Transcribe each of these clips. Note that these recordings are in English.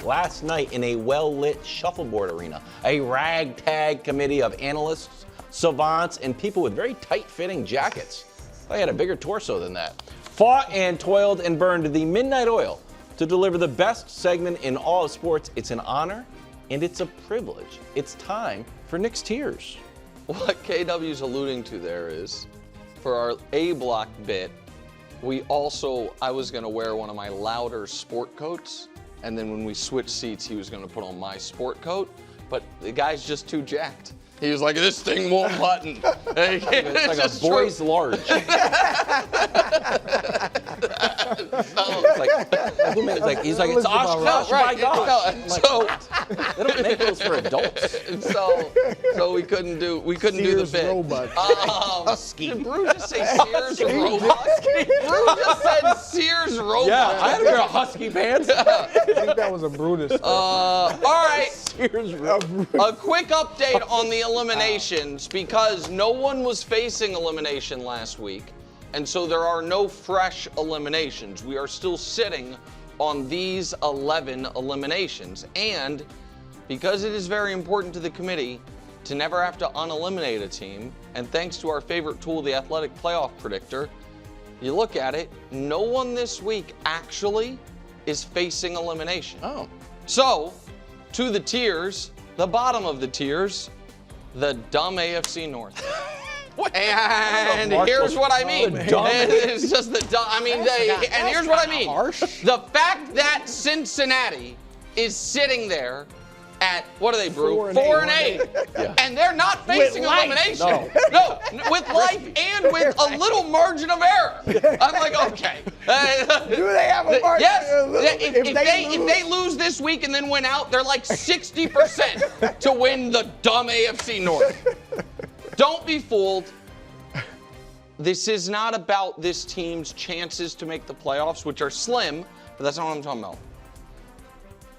last night in a well-lit shuffleboard arena. A ragtag committee of analysts, savants, and people with very tight-fitting jackets. I had a bigger torso than that. Fought and toiled and burned the midnight oil to deliver the best segment in all of sports. It's an honor and it's a privilege. It's time for Nick's Tears. What KW's alluding to there is, for our A block bit, I was gonna wear one of my louder sport coats, and then when we switched seats, he was gonna put on my sport coat, but the guy's just too jacked. He was like, this thing won't button. It's like a boy's large. He's like, it's Oshkosh, my gosh. So they don't make those for adults. So we couldn't do the bit. Robot. Husky. Did Brew just say Sears robot? Brew just said Sears robot. Yeah, I had to wear a husky pants. I think that was a Brutus. All right. Sears robot. A quick update on the eliminations, because no one was facing elimination last week, and so there are no fresh eliminations. We are still sitting on these 11 eliminations, and because it is very important to the committee to never have to uneliminate a team, and thanks to our favorite tool, the Athletic Playoff Predictor, you look at it, no one this week actually is facing elimination. Oh. So, to the tiers, the bottom of the tiers, the dumb AFC North. And here's what I mean. It's just the dumb. I mean, and here's what I mean. The fact that Cincinnati is sitting there at, what are they, Brew? 4-8. Yeah. And they're not facing elimination. No, with life and with a little margin of error. I'm like, okay. Do they have a margin? Yes. If If they lose this week and then win out, they're like 60% to win the dumb AFC North. Don't be fooled. This is not about this team's chances to make the playoffs, which are slim, but that's not what I'm talking about.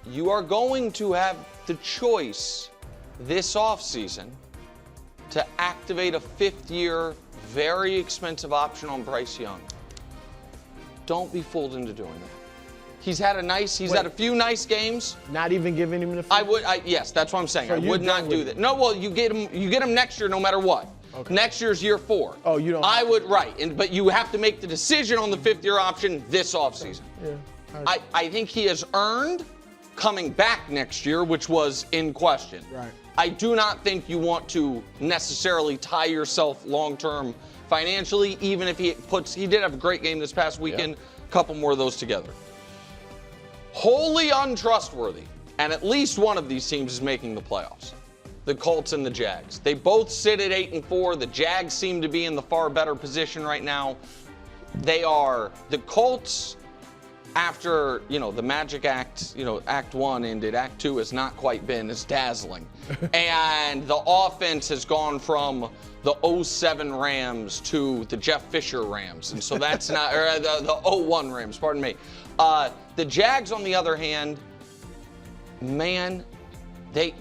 You are going to have the choice this offseason to activate a fifth-year, very expensive option on Bryce Young. Don't be fooled into doing that. He's had a few nice games. Not even giving him the. Yes, that's what I'm saying. So I would not do that. No, well, you get him next year no matter what. Okay. Next year's year 4. Oh, you don't. I would, right, but you have to make the decision on the fifth-year option this offseason. Yeah. I think he has earned coming back next year, which was in question. Right. I do not think you want to necessarily tie yourself long-term financially, even if he did have a great game this past weekend, a couple more of those together. Wholly untrustworthy, and at least one of these teams is making the playoffs. The Colts and the Jags. They both sit at 8-4. The Jags seem to be in the far better position right now. The Colts, after, the Magic Act, Act 1 ended, Act 2 has not quite been as dazzling. And the offense has gone from the 07 Rams to the Jeff Fisher Rams. And so that's not, or the 01 Rams, pardon me. The Jags, on the other hand, man, it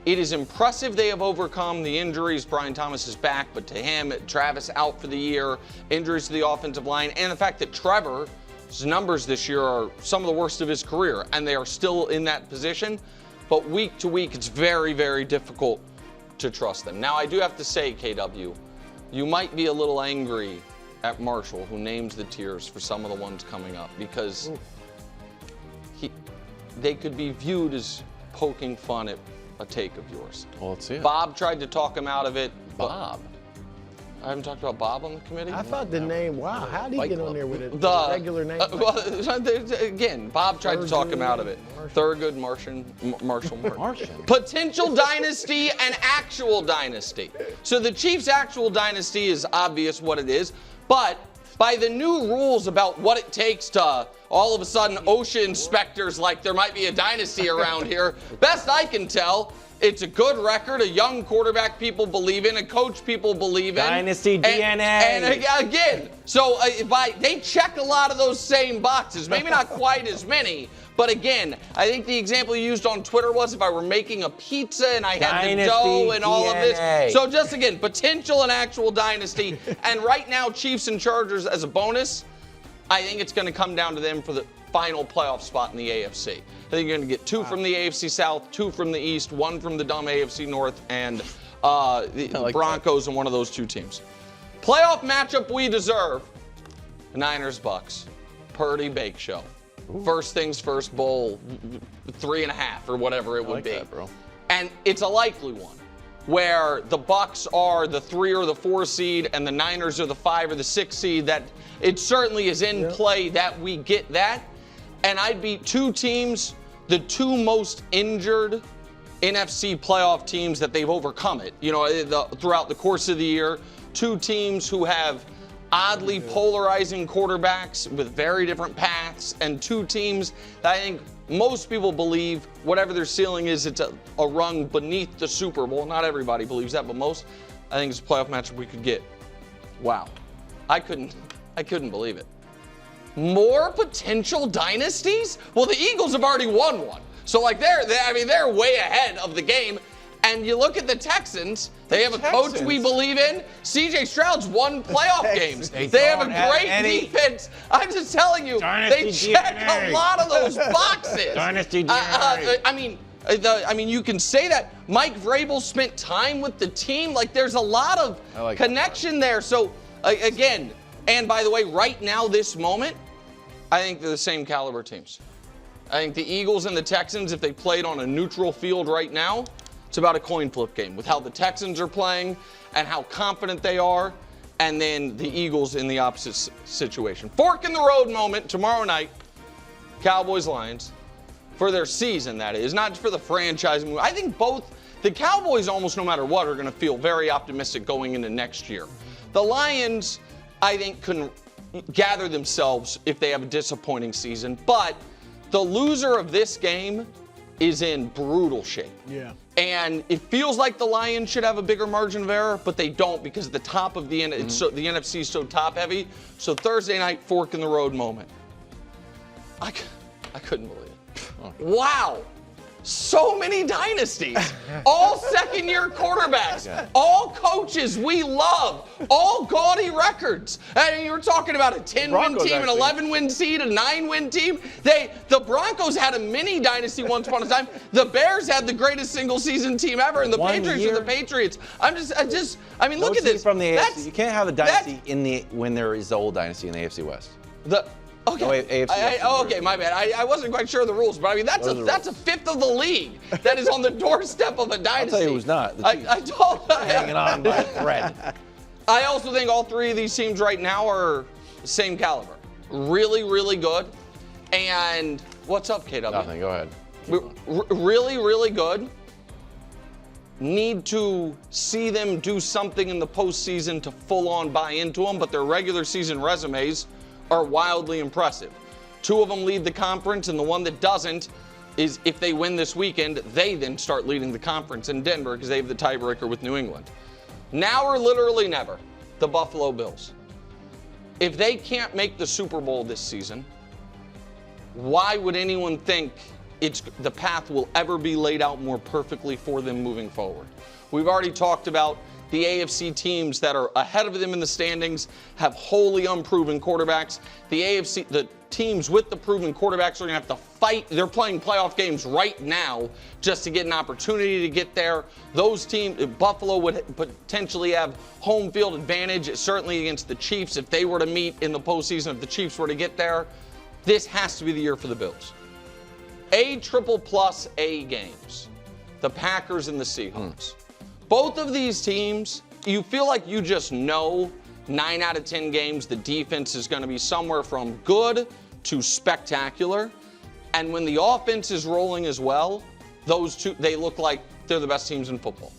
is impressive they have overcome the injuries. Brian Thomas is back, but to him, Travis out for the year, injuries to the offensive line, and the fact that Trevor's numbers this year are some of the worst of his career, and they are still in that position. But week to week, it's very, very difficult to trust them. Now, I do have to say, KW, you might be a little angry at Marshall, who names the tiers for some of the ones coming up, because they could be viewed as poking fun at a take of yours. Well, let's see it. Bob tried to talk him out of it. Bob? I haven't talked about Bob on the committee? I thought the name, wow, how did he get on there with it? The Regular name? Again, Bob tried to talk him out of it. Thurgood Marshall. Potential dynasty and actual dynasty. So the Chiefs' actual dynasty is obvious what it is, but by the new rules about what it takes to all of a sudden OSHA inspectors like there might be a dynasty around here, best I can tell, it's a good record, a young quarterback people believe in, a coach people believe in. Dynasty DNA. And again, so they check a lot of those same boxes. Maybe not quite as many, but again, I think the example you used on Twitter was if I were making a pizza and I had the dough and all of this. So just again, potential and actual dynasty. And right now, Chiefs and Chargers as a bonus, I think it's going to come down to them final playoff spot in the AFC. I think you're going to get 2 from the AFC South, 2 from the East, 1 from the dumb AFC North, and the Broncos and one of those 2 teams. Playoff matchup we deserve, Niners-Bucks. Purdy Bake Show. Ooh. First things first bowl, 3.5 or whatever it would be. That, bro. And it's a likely one, where the Bucks are the 3 or the 4 seed and the Niners are the 5 or the 6 seed. That it certainly is in play that we get that. And I'd be 2 teams, the 2 most injured NFC playoff teams that they've overcome it. You know, throughout the course of the year, 2 teams who have oddly polarizing quarterbacks with very different paths, and 2 teams that I think most people believe, whatever their ceiling is, it's a rung beneath the Super Bowl. Not everybody believes that, but most. I think it's a playoff matchup we could get. Wow. I couldn't believe it. More potential dynasties? Well, the Eagles have already won one. So, like, they're way ahead of the game. And you look at the Texans, they have a coach we believe in. C.J. Stroud's won playoff games. They have a great defense. I'm just telling you, they check a lot of those boxes. Dynasty I mean, you can say that. Mike Vrabel spent time with the team. Like, there's a lot of connection there. So, again, and by the way, right now, this moment, I think they're the same caliber teams. I think the Eagles and the Texans, if they played on a neutral field right now, it's about a coin flip game with how the Texans are playing and how confident they are, and then the Eagles in the opposite situation. Fork in the road moment tomorrow night, Cowboys-Lions, for their season, that is, not for the franchise move. I think both, the Cowboys almost no matter what are going to feel very optimistic going into next year. The Lions, I think, can gather themselves if they have a disappointing season, but the loser of this game is in brutal shape. Yeah. And it feels like the Lions should have a bigger margin of error, but they don't because at the top of the the NFC is so top heavy. So Thursday night, fork in the road moment. I couldn't believe it. Okay. Wow. So many dynasties, all second-year quarterbacks, all coaches we love, all gaudy records. I mean, you were talking about a 10-win team, an 11-win seed, a 9-win team. The Broncos had a mini dynasty once upon a time. The Bears had the greatest single-season team ever, and the Patriots are the Patriots. I mean, look at this. From the AFC, you can't have a dynasty when there is the old dynasty in the AFC West. Okay. No, AFC okay, my bad. I wasn't quite sure of the rules, but I mean that's a fifth of the league that is on the doorstep of a dynasty. I'll tell you who's not. I told hanging on by a thread. I also think all 3 of these teams right now are the same caliber. Really, really good. And what's up, KW? Nothing. Go ahead. Really, really good. Need to see them do something in the postseason to full-on buy into them, but their regular season resumes are wildly impressive. 2 of them lead the conference, and the one that doesn't is if they win this weekend, they then start leading the conference in Denver because they have the tiebreaker with New England. Now or literally never, the Buffalo Bills. If they can't make the Super Bowl this season, why would anyone think the path will ever be laid out more perfectly for them moving forward? We've already talked about the AFC teams that are ahead of them in the standings have wholly unproven quarterbacks. The teams with the proven quarterbacks are going to have to fight. They're playing playoff games right now just to get an opportunity to get there. Those teams, Buffalo would potentially have home field advantage, certainly against the Chiefs if they were to meet in the postseason, if the Chiefs were to get there. This has to be the year for the Bills. A games. The Packers and the Seahawks. Both of these teams, you feel like you just know 9 out of 10 games the defense is going to be somewhere from good to spectacular. And when the offense is rolling as well, those 2, they look like they're the best teams in football.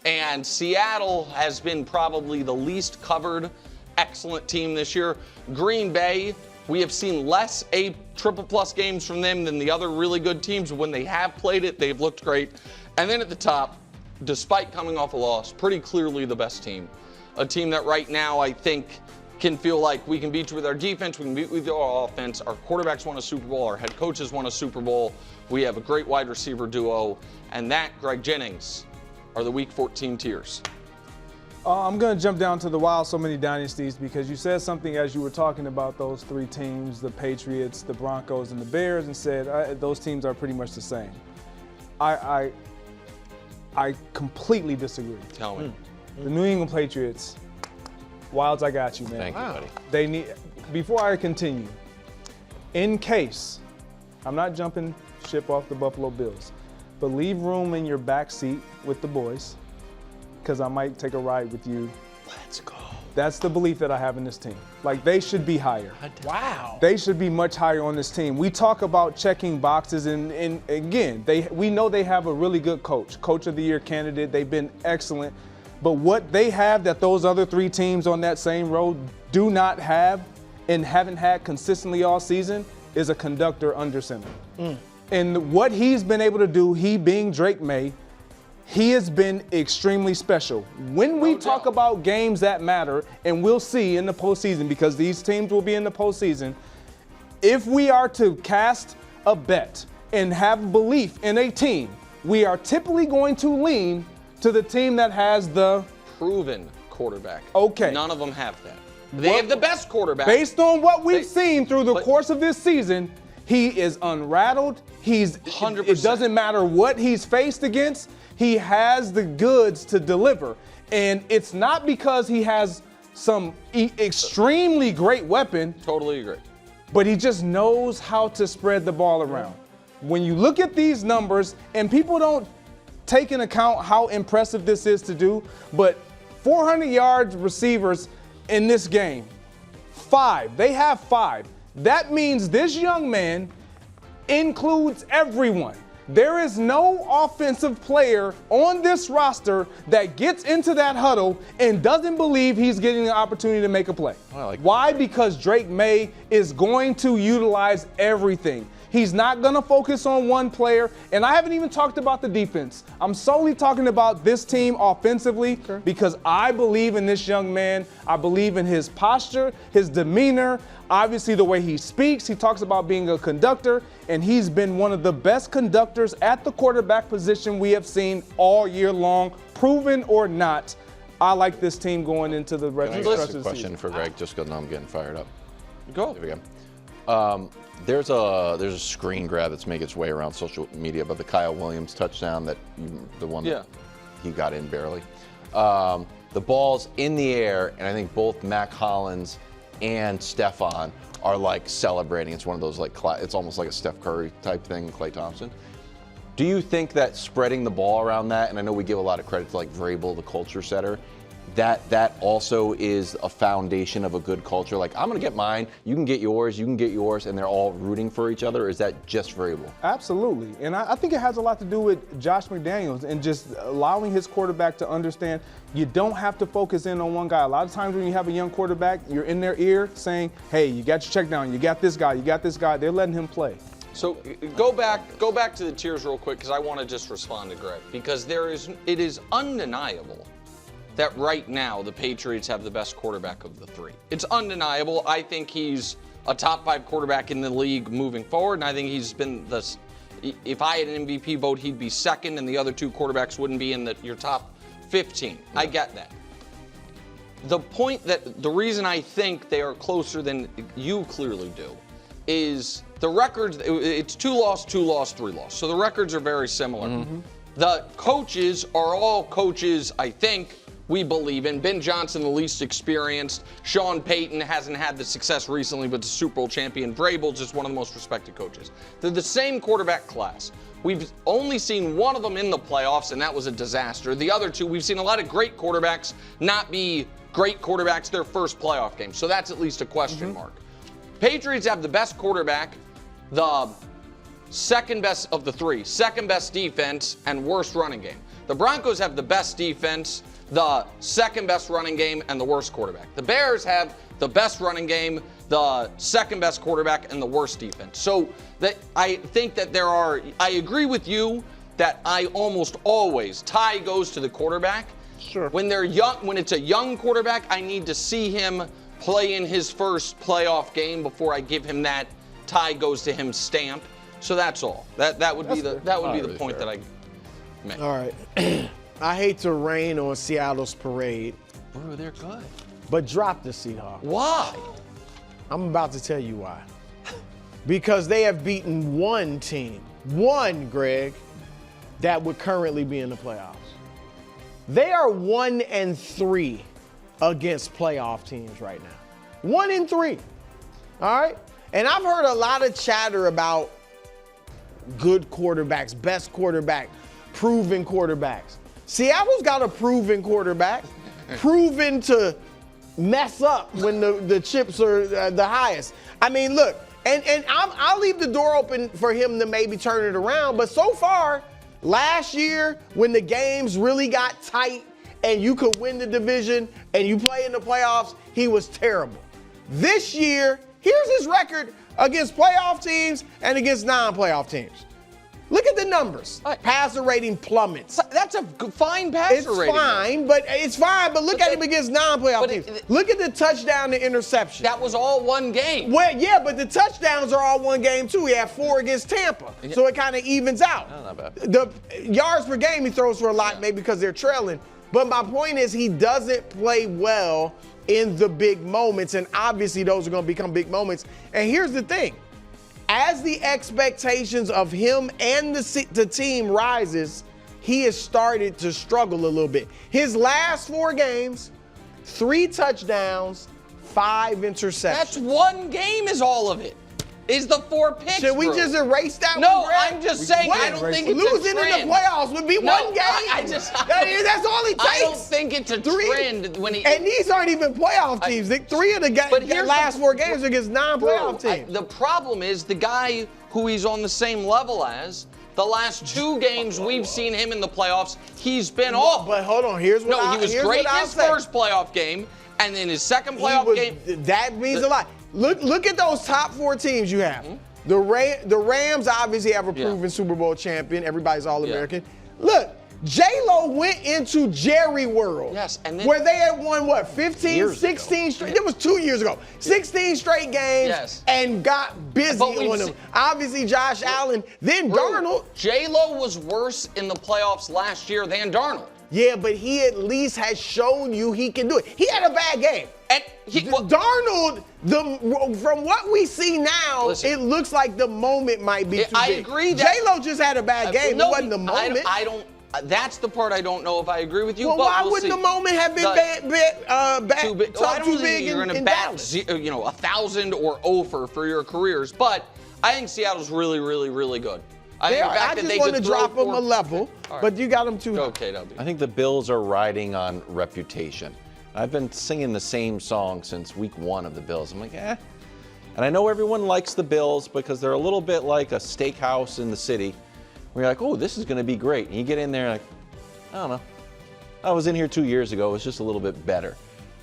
And Seattle has been probably the least covered excellent team this year. Green Bay, we have seen less A triple-plus games from them than the other really good teams. When they have played it, they've looked great. And then at the top, despite coming off a loss, pretty clearly the best team. A team that right now I think can feel like we can beat you with our defense, we can beat you with our offense. Our quarterbacks won a Super Bowl, our head coaches won a Super Bowl. We have a great wide receiver duo, and that, Greg Jennings, are the Week 14 tiers. I'm going to jump down to the wild so many dynasties because you said something as you were talking about those three teams, the Patriots, the Broncos, and the Bears, and said those teams are pretty much the same. I completely disagree. Tell me. The New England Patriots, Wildes, I got you, man. Thank you, buddy. They need. Before I continue, in case I'm not jumping ship off the Buffalo Bills, but leave room in your back seat with the boys, because I might take a ride with you. Let's go. That's the belief that I have in this team. Like, they should be higher. Wow. They should be much higher on this team. We talk about checking boxes, and again, we know they have a really good coach of the year candidate. They've been excellent. But what they have that those other three teams on that same road do not have and haven't had consistently all season is a conductor under center. And what he's been able to do, he being Drake May, he has been extremely special. When we talk about games that matter, and we'll see in the postseason, because these teams will be in the postseason, if we are to cast a bet and have belief in a team, we are typically going to lean to the team that has the Proven quarterback. Okay. None of them have that. They have the best quarterback. Based on what we've seen through the course of this season, he is unrattled. He's 100%. It doesn't matter what he's faced against. He has the goods to deliver. And it's not because he has some extremely great weapon, Totally agree. but he just knows how to spread the ball around. When you look at these numbers, and people don't take into account how impressive this is to do, but 400 yards receivers in this game, 5. They have 5. That means this young man includes everyone. There is no offensive player on this roster that gets into that huddle and doesn't believe he's getting the opportunity to make a play. Why? Because Drake May is going to utilize everything. He's not going to focus on one player. And I haven't even talked about the defense. I'm solely talking about this team offensively because I believe in this young man. I believe in his posture, his demeanor, obviously the way he speaks. He talks about being a conductor, and he's been one of the best conductors at the quarterback position we have seen all year long, proven or not. I like this team going into the rest of the season. Question for Greg, just because now I'm getting fired up. Go. Here we go. There's a screen grab that's making its way around social media about the Kyle Williams touchdown that he got in barely. The ball's in the air, and I think both Mac Hollins and Stephon are like celebrating. It's one of those it's almost like a Steph Curry type thing, Klay Thompson. Do you think that spreading the ball around that, and I know we give a lot of credit to like Vrabel, the culture setter, that also is a foundation of a good culture? Like, I'm going to get mine, you can get yours, and they're all rooting for each other? Or is that just Vrabel? Absolutely. And I think it has a lot to do with Josh McDaniels and just allowing his quarterback to understand you don't have to focus in on one guy. A lot of times when you have a young quarterback, you're in their ear saying, hey, you got your check down, you got this guy, They're letting him play. So go back to the tiers real quick, because I want to just respond to Greg, because it is undeniable that right now the Patriots have the best quarterback of the three. It's undeniable. I think he's a top 5 quarterback in the league moving forward, and I think he's been if I had an MVP vote, he'd be second, and the other 2 quarterbacks wouldn't be in your top 15. Yeah. I get that. The reason I think they are closer than you clearly do is the records. It's 2 loss, 2 loss, 3 loss. So the records are very similar. Mm-hmm. The coaches are all coaches, I think, we believe in. Ben Johnson, the least experienced. Sean Payton hasn't had the success recently, but the Super Bowl champion. Vrabel's just one of the most respected coaches. They're the same quarterback class. We've only seen one of them in the playoffs, and that was a disaster. The other 2, we've seen a lot of great quarterbacks not be great quarterbacks their first playoff game. So that's at least a question mark. Patriots have the best quarterback, the second best of the 3, second best defense, and worst running game. The Broncos have the best defense, the second best running game, and the worst quarterback. The Bears have the best running game, the second best quarterback, and the worst defense. So I think that I agree with you that I almost always tie goes to the quarterback. Sure. When they're young, when it's a young quarterback, I need to see him play in his first playoff game before I give him that tie goes to him stamp. So that's all. That would be the point that I made. All right. I hate to rain on Seattle's parade, Bro, they're good. but drop the Seahawks. Why? I'm about to tell you why. Because they have beaten one team, Greg, that would currently be in the playoffs. They are 1-3 against playoff teams right now. 1-3. All right? And I've heard a lot of chatter about good quarterbacks, best quarterback, proven quarterbacks. Seattle's got a proven quarterback, proven to mess up when the chips are the highest. I mean, look, and I'll leave the door open for him to maybe turn it around, but so far, last year, when the games really got tight and you could win the division and you play in the playoffs, he was terrible. This year, here's his record against playoff teams and against non-playoff teams. Look at the numbers. Passer rating plummets. That's a fine passer rating. It's fine, but look at him against non-playoff teams. Look at the touchdown to interception. That was all one game. Well, yeah, but the touchdowns are all one game too. He had 4 against Tampa, so it kind of evens out. Not bad. The yards per game he throws for a lot, maybe because they're trailing. But my point is he doesn't play well in the big moments, and obviously those are going to become big moments. And here's the thing. As the expectations of him and the team rises, he has started to struggle a little bit. His last 4 games, 3 touchdowns, 5 interceptions. That's one game is all of it. Is the 4 picks, Should we just erase that one, No, Greg? I'm just saying I don't think it's a Losing trend. in the playoffs would be one game. That's all he takes. I don't think it's a trend when he. And these aren't even playoff teams. 3 of the last 4 games are against non-playoff teams. The problem is the guy who he's on the same level as. The last 2 games we've seen him in the playoffs, he's been off. But hold on, he was great in his first playoff game, and then his second playoff game. That means a lot. Look at those top 4 teams you have. The Rams obviously have a proven Super Bowl champion. Everybody's All-American. Look, J-Lo went into Jerry World. Yes, and then, where they had won, 15, 16 straight? It was 2 years ago. 16 straight games and got busy on them. Obviously, Josh Allen. Then Darnold. J-Lo was worse in the playoffs last year than Darnold. Yeah, but he at least has shown you he can do it. He had a bad game. And Darnold, from what we see now, it looks like the moment might be too big. I agree that J-Lo just had a bad game. It wasn't the moment. I don't. That's the part I don't know if I agree with you. Well, but why we'll wouldn't see. the moment have been too big? I don't think you're going to bat 1,000 or over for your careers, but I think Seattle's really, really, really good. I just want to drop them a level, but you got them too high. Okay, I think the Bills are riding on reputation. I've been singing the same song since week 1 of the Bills. I'm like, eh. And I know everyone likes the Bills because they're a little bit like a steakhouse in the city where you're like, oh, this is going to be great. And you get in there like, I don't know. I was in here 2 years ago. It was just a little bit better.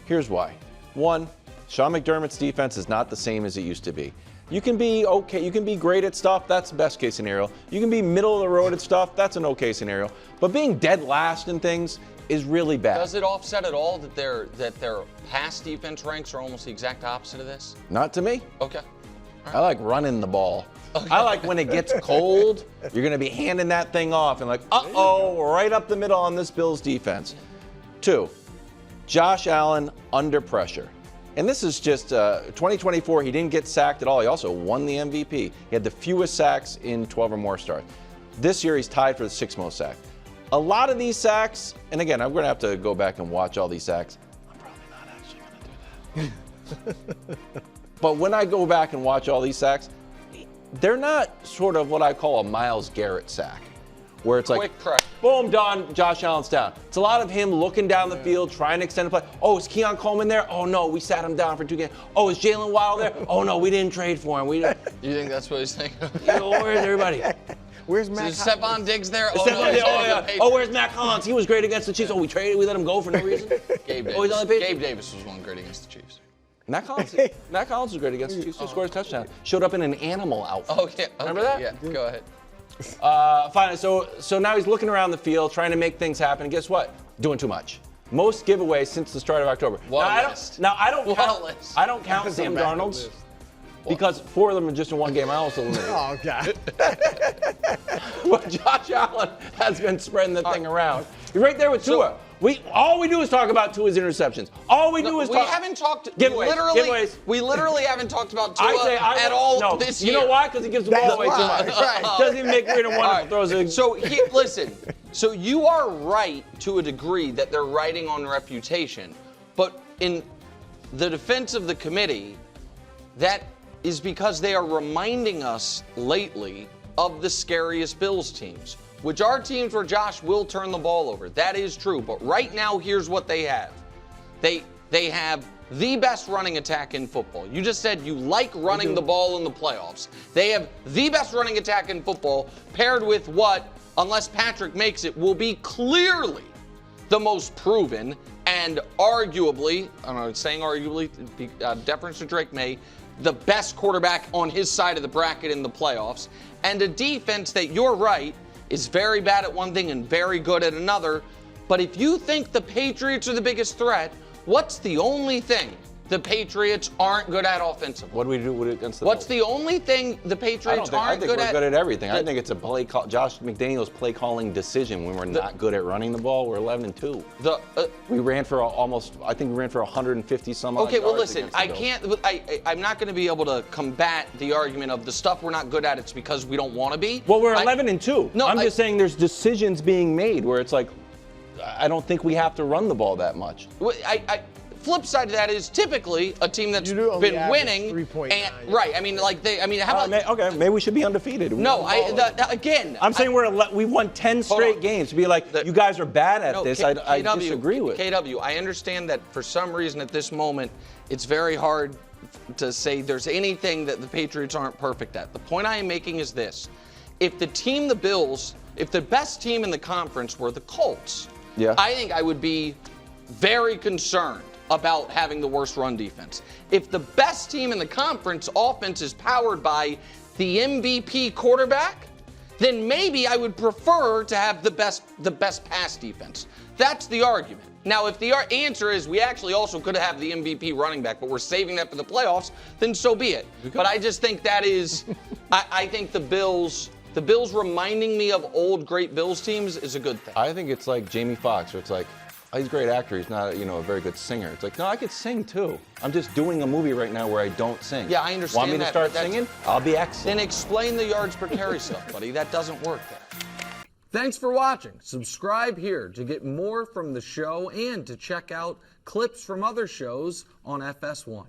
Here's why. 1, Sean McDermott's defense is not the same as it used to be. You can be okay, you can be great at stuff, that's the best case scenario. You can be middle of the road at stuff, that's an okay scenario. But being dead last in things is really bad. Does it offset at all that their pass defense ranks are almost the exact opposite of this? Not to me. Okay. I like running the ball. Okay. I like when it gets cold, you're going to be handing that thing off and like, uh-oh, right up the middle on this Bills defense. 2, Josh Allen under pressure. And this is just 2024, he didn't get sacked at all. He also won the MVP. He had the fewest sacks in 12 or more starts. This year, he's tied for the 6th most sacks. A lot of these sacks, and again, I'm going to have to go back and watch all these sacks. I'm probably not actually going to do that. But when I go back and watch all these sacks, they're not sort of what I call a Myles Garrett sack, where it's like, boom, done, Josh Allen's down. It's a lot of him looking down the field, trying to extend the play. Oh, is Keon Coleman there? Oh, no, we sat him down for 2 games. Oh, is Jalen Wild there? Oh, no, we didn't trade for him. You think that's what he's thinking? Where's everybody? Where's Matt? Is Stephon Diggs there? Oh, where's Matt Collins? He was great against the Chiefs. Oh, we let him go for no reason? Gabe Davis was one great against the Chiefs. Matt Collins was great against the Chiefs. He scored a touchdown. Showed up in an animal outfit. Okay. Remember that? Yeah, go ahead. Fine. So now he's looking around the field, trying to make things happen. And guess what? Doing too much. Most giveaways since the start of October. I don't count Sam Darnold's because 4 of them are just in 1 game. I also eliminated. Oh, God. But Josh Allen has been spreading the thing around. You're right there with Tua. All we do is talk about Tua's interceptions. All we do is we talk. haven't talked. Giveaways. We literally haven't talked about Tua at no, all this year. You know why? Because he gives the ball away too much. Right. Doesn't even make weird and wonderful throws. Listen. So you are right to a degree that they're writing on reputation, but in the defense of the committee, that is because they are reminding us lately of the scariest Bills teams, which are teams where Josh will turn the ball over. That is true. But right now, here's what they have. They have the best running attack in football. You just said you like running the ball in the playoffs. They have the best running attack in football, paired with what, unless Patrick makes it, will be clearly the most proven and arguably, I'm saying arguably, deference to Drake May, the best quarterback on his side of the bracket in the playoffs, and a defense that, you're right, is very bad at one thing and very good at another. But if you think the Patriots are the biggest threat, what's the only thing the Patriots aren't good at offensively? What do we do against the What's Bills? the only thing the Patriots aren't good at? I think we're good at everything. I think it's a play call. Josh McDaniels play calling decision. When we're not good at running the ball, we're 11-2. We ran for I think we ran for 150 some odd Okay, well, yards listen, against the Bills. I'm not going to be able to combat the argument of the stuff we're not good at, it's because we don't want to be. Well, we're 11-2. No, I'm just saying there's decisions being made where it's like, I don't think we have to run the ball that much. Flip side of that is typically a team that's been winning. 3.9. Right. How about? Okay, maybe we should be undefeated. No, again. I'm saying we won 10 straight games. To be like, you guys are bad at this, I disagree with. KW, I understand that for some reason at this moment, it's very hard to say there's anything that the Patriots aren't perfect at. The point I am making is this. If the best team in the conference were the Colts, I think I would be very concerned about having the worst run defense. If the best team in the conference offense is powered by the MVP quarterback, then maybe I would prefer to have the best pass defense. That's the argument. Now, if the answer is we actually also could have the MVP running back, but we're saving that for the playoffs, then so be it. But I just think that is, I think the Bills reminding me of old great Bills teams is a good thing. I think it's like Jamie Foxx, where it's like, he's a great actor. He's not, a very good singer. It's like, no, I could sing too. I'm just doing a movie right now where I don't sing. Yeah, I understand. Want me to start singing? I'll be excellent. Then explain the yards per carry stuff, buddy. That doesn't work there. Thanks for watching. Subscribe here to get more from the show and to check out clips from other shows on FS1.